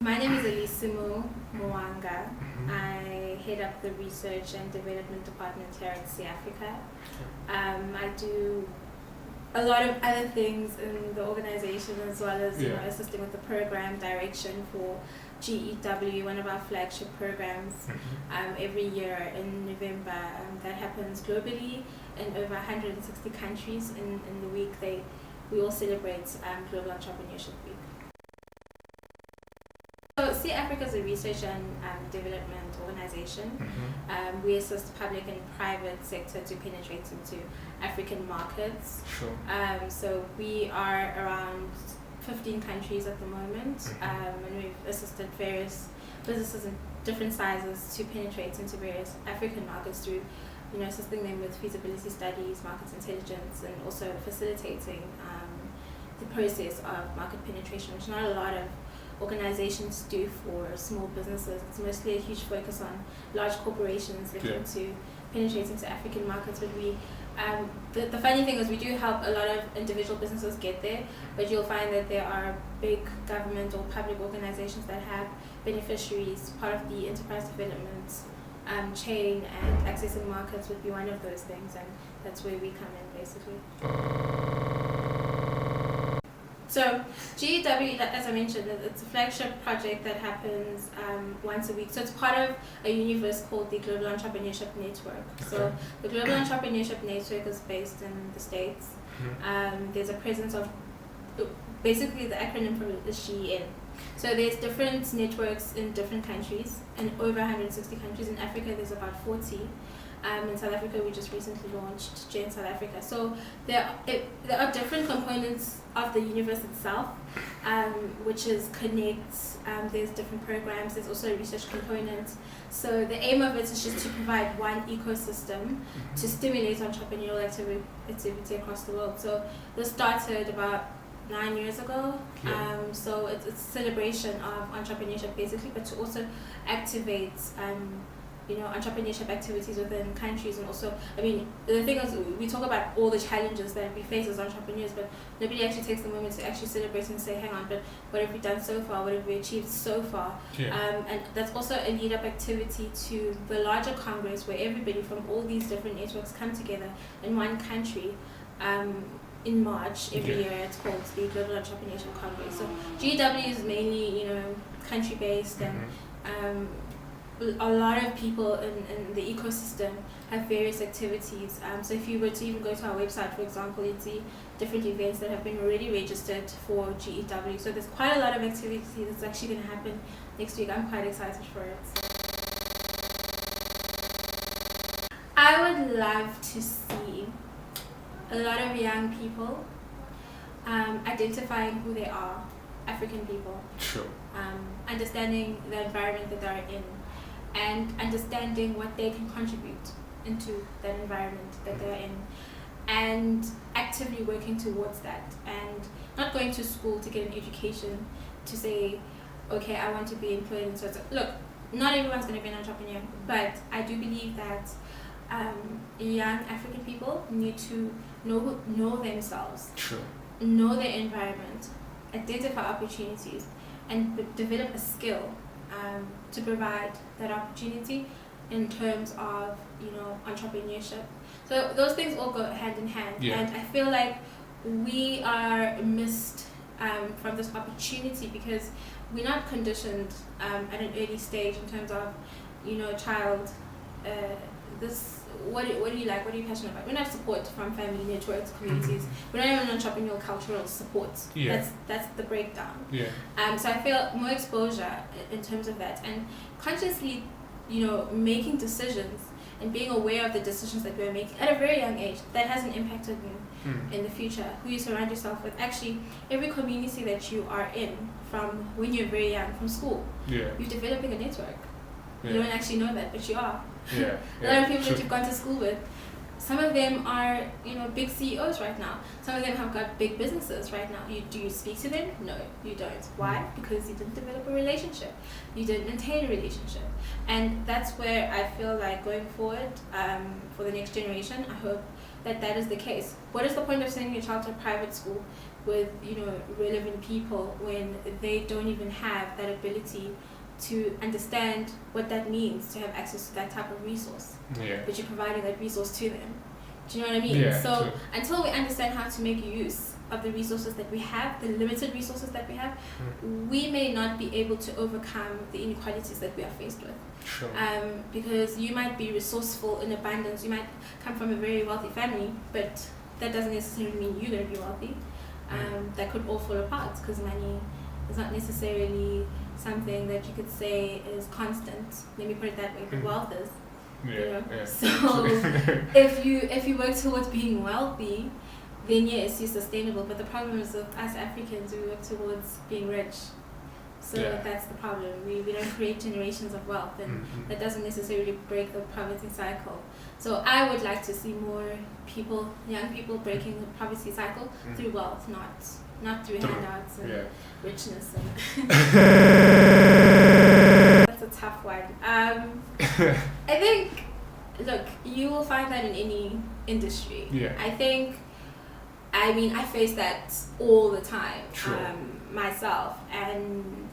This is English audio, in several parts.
My name is Alesimo Mwanga. I head up the research and development department here at Sea Africa. I do a lot of other things in the organization, as well as assisting with the program direction for GEW, one of our flagship programs, every year in November. That happens globally in over 160 countries. In the week, we all celebrate Global Entrepreneurship Week. So Sea Africa is a research and development organization. We assist public and private sector to penetrate into African markets. Sure. So we are around 15 countries at the moment, and we've assisted various businesses in different sizes to penetrate into various African markets through, assisting them with feasibility studies, market intelligence, and also facilitating the process of market penetration, which not a lot of organizations do for small businesses. It's mostly a huge focus on large corporations looking to penetrate into African markets. But we, the funny thing is, we do help a lot of individual businesses get there, but you'll find that there are big government or public organizations that have beneficiaries. Part of the enterprise development chain, and accessing markets would be one of those things, and that's where we come in, basically. So GEW, as I mentioned, it's a flagship project that happens once a week. So it's part of a universe called the Global Entrepreneurship Network. So the Global Entrepreneurship Network is based in the States. There's a presence of, basically the acronym for it is GEN. So there's different networks in different countries, in over 160 countries. In Africa, there's about 40. In South Africa, we just recently launched GEN South Africa. So there are different components of the universe itself, which is connect. There's different programs. There's also a research component. So the aim of it is just to provide one ecosystem to stimulate entrepreneurial activity across the world. So this started about 9 years ago. So it's a celebration of entrepreneurship, basically, but to also activate entrepreneurship activities within countries. And also, the thing is, we talk about all the challenges that we face as entrepreneurs, but nobody actually takes the moment to actually celebrate and say, hang on, but what have we done so far? What have we achieved so far? And that's also a lead-up activity to the larger congress, where everybody from all these different networks come together in one country. In March every year. It's called the Global Entrepreneurship Congress. So GEW is mainly, country-based, and a lot of people in the ecosystem have various activities. So if you were to even go to our website, for example, you'd see different events that have been already registered for GEW. So there's quite a lot of activity that's actually going to happen next week. I'm quite excited for it. I would love to see a lot of young people identifying who they are, African people. Sure. Understanding the environment that they're in, and understanding what they can contribute into that environment that they're in, and actively working towards that, and not going to school to get an education to say, okay, I want to be employed in sorts of. Look, not everyone's going to be an entrepreneur, but I do believe that young African people need to know themselves, know their environment, identify opportunities, and develop a skill to provide that opportunity in terms of entrepreneurship. So those things all go hand in hand, and I feel like we are missed from this opportunity because we're not conditioned at an early stage in terms of child. What do you like? What are you passionate about? We don't have support from family networks, communities. We don't have an entrepreneurial cultural support. That's the breakdown. So I feel more exposure in terms of that, and consciously, making decisions and being aware of the decisions that we're making at a very young age, that has an impact on you in the future. Who you surround yourself with. Actually, every community that you are in, from when you're very young, from school, you're developing a network. You don't actually know that, but you are. A lot of people that you've gone to school with, some of them are, big CEOs right now. Some of them have got big businesses right now. Do you speak to them? No, you don't. Why? Because you didn't develop a relationship. You didn't maintain a relationship. And that's where I feel like going forward, for the next generation, I hope that is the case. What is the point of sending your child to a private school with relevant people when they don't even have that ability to understand what that means to have access to that type of resource. But you're providing that resource to them. Do you know what I mean? So until we understand how to make use of the resources that we have, the limited resources that we have, we may not be able to overcome the inequalities that we are faced with. Because you might be resourceful in abundance, you might come from a very wealthy family, but that doesn't necessarily mean you're going to be wealthy. That could all fall apart because money is not necessarily something that you could say is constant. Let me put it that way, but wealth is. So if you work towards being wealthy, then yes, you're sustainable. But the problem is with us Africans, we work towards being rich. So that's the problem. We don't create generations of wealth, and that doesn't necessarily break the poverty cycle. So I would like to see more people, young people, breaking the poverty cycle through wealth, not through handouts and richness. And that's a tough one. I think, look, you will find that in any industry. I face that all the time myself, and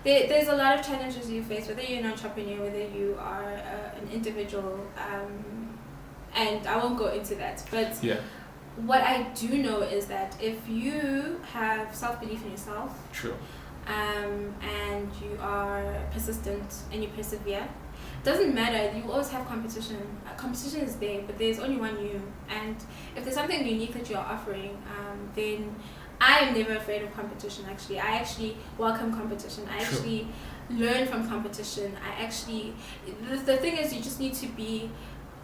there's a lot of challenges you face, whether you're an entrepreneur, whether you are an individual, and I won't go into that, but what I do know is that if you have self-belief in yourself, and you are persistent and you persevere, doesn't matter, you always have competition. Competition is there, but there's only one you. And if there's something unique that you're offering, then I am never afraid of competition. Actually, I actually welcome competition. I actually learn from competition. The thing is,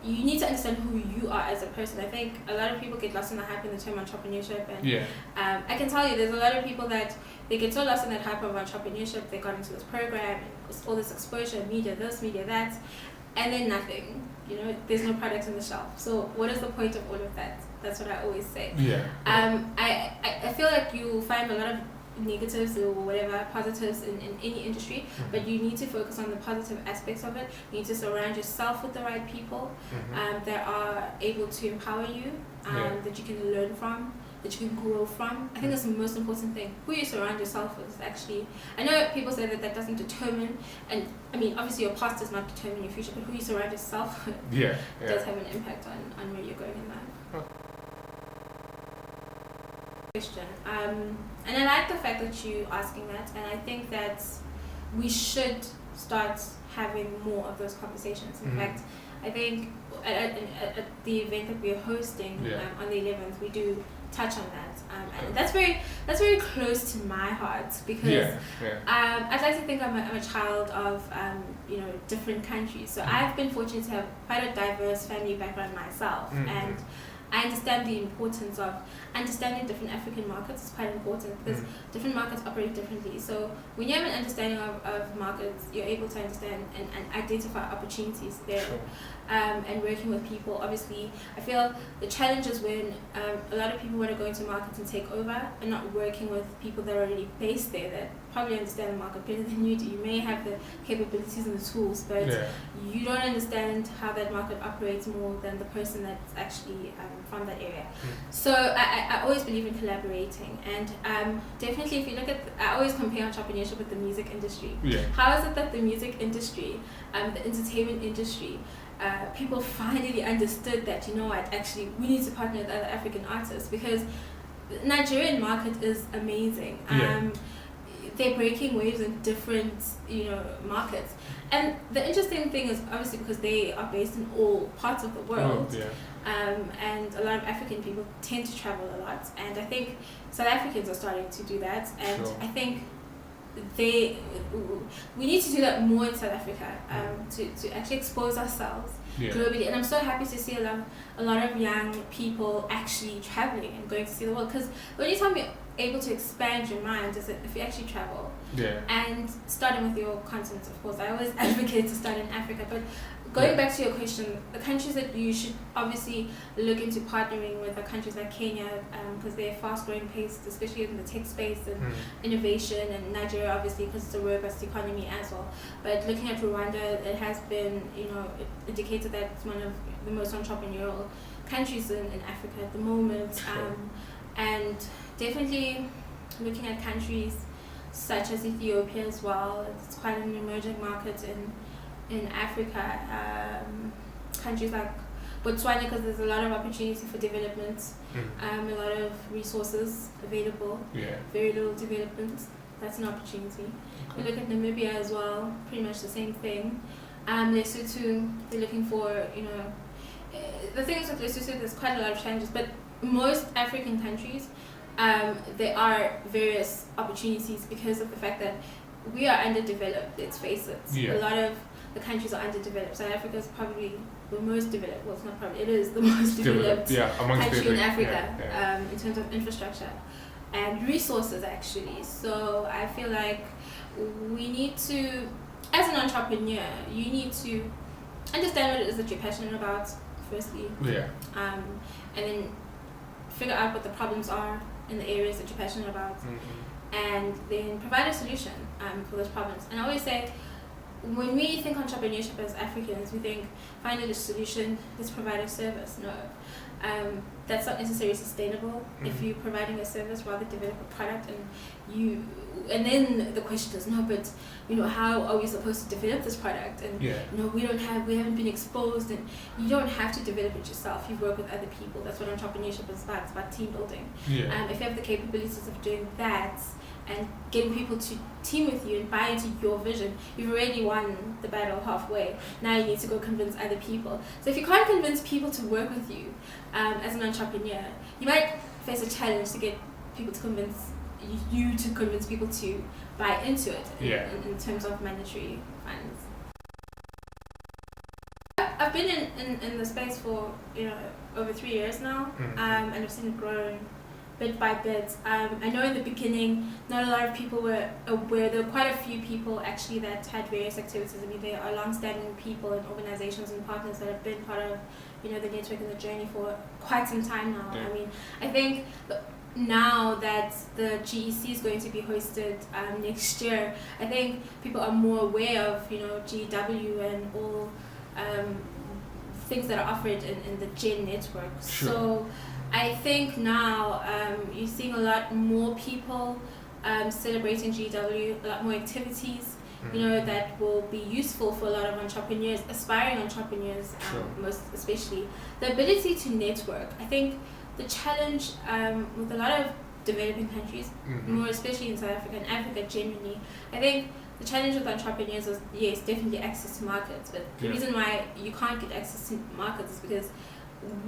you need to understand who you are as a person. I think a lot of people get lost in the hype in the term entrepreneurship, and I can tell you there's a lot of people that they get so lost in that hype of entrepreneurship, they got into this program, and all this exposure, media this, media that, and then nothing. There's no product on the shelf. So what is the point of all of that? That's what I always say. I feel like you find a lot of negatives or whatever, positives in any industry, but you need to focus on the positive aspects of it. You need to surround yourself with the right people that are able to empower you, that you can learn from, that you can grow from. I think that's the most important thing. Who you surround yourself with is actually, I know people say that doesn't determine, and I mean obviously your past does not determine your future, but who you surround yourself with does have an impact on where you're going in life. Question. And I like the fact that you asking that, and I think that we should start having more of those conversations. In fact, I think at the event that we're hosting on the 11th, we do touch on that, and that's very close to my heart, because I'd like to think I'm a child of different countries. So I've been fortunate to have quite a diverse family background myself, and I understand the importance of understanding different African markets is quite important, because different markets operate differently. So when you have an understanding of markets, you're able to understand and identify opportunities there. And working with people, obviously, I feel the challenge is when a lot of people want to go into markets and take over, and not working with people that are already based there that probably understand the market better than you do. You may have the capabilities and the tools, but you don't understand how that market operates more than the person that's actually from that area. So I always believe in collaborating, and definitely if you look at, I always compare entrepreneurship with the music industry. How is it that the music industry, the entertainment industry, people finally understood that, actually we need to partner with other African artists, because the Nigerian market is amazing. They're breaking waves in different, markets. And the interesting thing is obviously because they are based in all parts of the world, and a lot of African people tend to travel a lot. And I think South Africans are starting to do that. And I think we need to do that more in South Africa, to actually expose ourselves globally. And I'm so happy to see a lot of young people actually traveling and going to see the world, because the only time you're able to expand your mind is if you actually travel, and starting with your continent, of course. I always advocate to start in Africa, but going back to your question, the countries that you should obviously look into partnering with are countries like Kenya, because they're fast-growing pace, especially in the tech space and innovation, and Nigeria, obviously, because it's a robust economy as well. But looking at Rwanda, it has been, indicated that it's one of the most entrepreneurial countries in Africa at the moment. And definitely looking at countries such as Ethiopia as well. It's quite an emerging market in Africa. Countries like Botswana, because there's a lot of opportunity for development, a lot of resources available, very little development. That's an opportunity. We look at Namibia as well, pretty much the same thing. Lesotho, they're looking for, the thing is with Lesotho, there's quite a lot of challenges, but most African countries, there are various opportunities because of the fact that we are underdeveloped, let's face it. A lot of the countries are underdeveloped. South Africa is probably the most developed, well, it's not probably, it is the most developed country in Africa in terms of infrastructure and resources, actually. So I feel like we need to, as an entrepreneur, you need to understand what it is that you're passionate about, firstly. And then figure out what the problems are in the areas that you're passionate about. And then provide a solution for those problems. And I always say, when we think entrepreneurship as Africans, we think find a solution, let's provide a service. No, that's not necessarily sustainable. If you're providing a service, rather develop a product, and then the question is, no, but how are we supposed to develop this product? And we haven't been exposed, and you don't have to develop it yourself. You work with other people. That's what entrepreneurship is about. It's about team building. If you have the capabilities of doing that and getting people to team with you and buy into your vision, you've already won the battle halfway. Now you need to go convince other people. So if you can't convince people to work with you as an entrepreneur, you might face a challenge to get people to convince people to buy into it in terms of monetary funds. I've been in the space for over 3 years now, and I've seen it grow bit by bit. I know in the beginning not a lot of people were aware. There were quite a few people actually that had various activities. I mean, there are long-standing people and organizations and partners that have been part of the network and the journey for quite some time now. I mean, I think now that the GEC is going to be hosted next year, I think people are more aware of GW and all things that are offered in the GEN network. So I think now you're seeing a lot more people celebrating GW, a lot more activities, that will be useful for a lot of entrepreneurs, aspiring entrepreneurs, most especially. The ability to network. I think the challenge with a lot of developing countries, more especially in South Africa and Africa generally, I think the challenge with entrepreneurs is, yes, definitely access to markets, but the reason why you can't get access to markets is because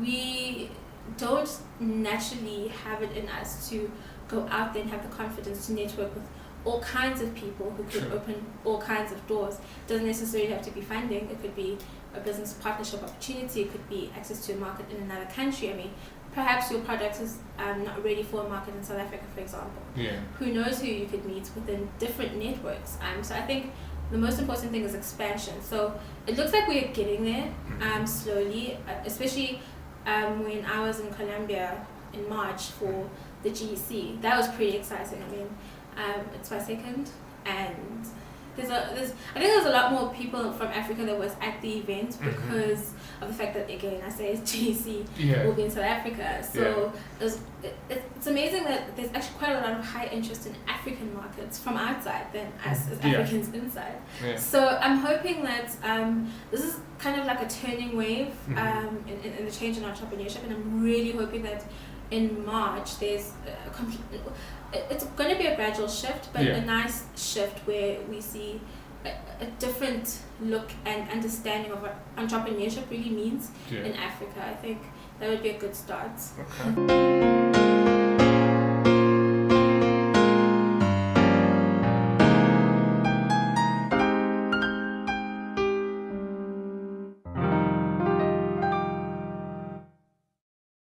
we don't naturally have it in us to go out there and have the confidence to network with all kinds of people who could open all kinds of doors. It doesn't necessarily have to be funding. It could be a business partnership opportunity. It could be access to a market in another country. I mean, perhaps your product is not ready for a market in South Africa, for example. Who knows who you could meet within different networks. So I think the most important thing is expansion. So it looks like we're getting there slowly, especially when I was in Colombia in March for the GEC. That was pretty exciting. I mean, it's my second, and I think there's a lot more people from Africa that was at the event because of the fact that, again, I say GEC will be in South Africa. So it's amazing that there's actually quite a lot of high interest in African markets from outside than us as Africans inside. So I'm hoping that this is kind of like a turning wave in the change in entrepreneurship, and I'm really hoping that in March there's it's going to be a gradual shift, but a nice shift where we see a different look and understanding of what entrepreneurship really means in Africa. I think that would be a good start.